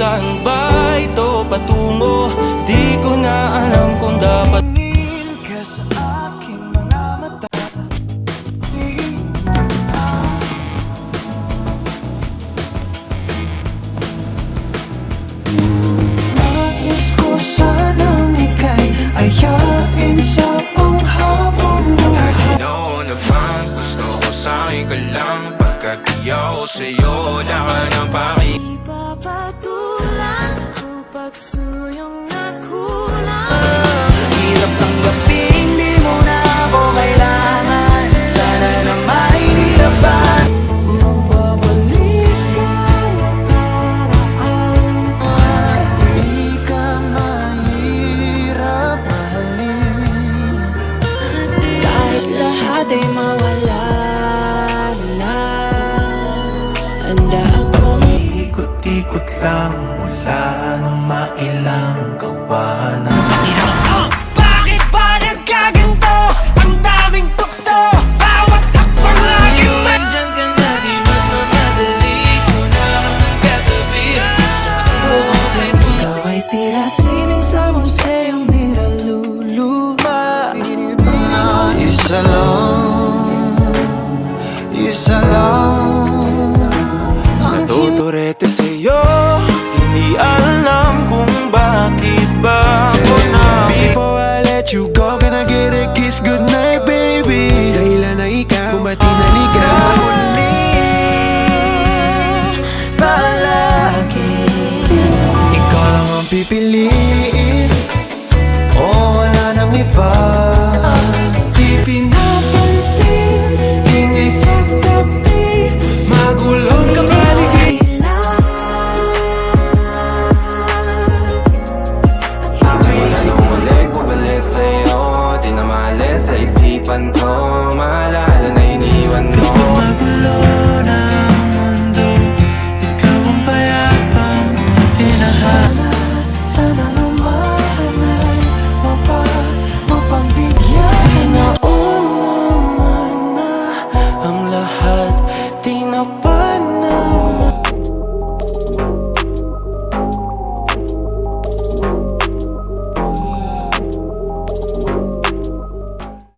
Saan ba ito patungo? Di ko na alam kung dapat tingin ka sa aking mga mata. Nais ko sanang ika'y ayain sa panghabang buhay. Lagi na bang gusto ko sa'yo ka lang. Pagkat di ako sa'yo, wala ka ng paki. Ipapatulan ang pagsuyong nakulang. Hirap tanggapin, di mo na ako kailangan. Sana na may nilaban. Magbabalik ka nakaraan. Hindi ka mahirap mahalin. Kahit lahat ay mawala na, handa akong ikot-ikot lang mula nung mailang gawa na. Bakit ba nagkaganto? Ang daming tukso, bawat hakbang laging may Diyan ka na, di magmamadali ko na katabi sa buhay mo. ikaw ay tila sining sa museyong niluluma. Isa lang, isa lang Natuturete sa'yo, hindi alam kung bakit ba ako na. Before I let you go, can I get a kiss goodnight, baby? Dahilan na ikaw, kung ba't tinaligaw sa muli, palagi ikaw lang ang pipiliin. Oh, wala nang iba. Di pinapansin, ingay sa tabi, magulong kapaligid. Isip ko ulit, bumalik sa'yo. Di na maalis sa isipan ko. Maalala na iniwan mo. Magulo na ang mundo, ikaw ang payapang hinahanap. Sana naman ay mapagbigyan. Nauna na ang lahat, di na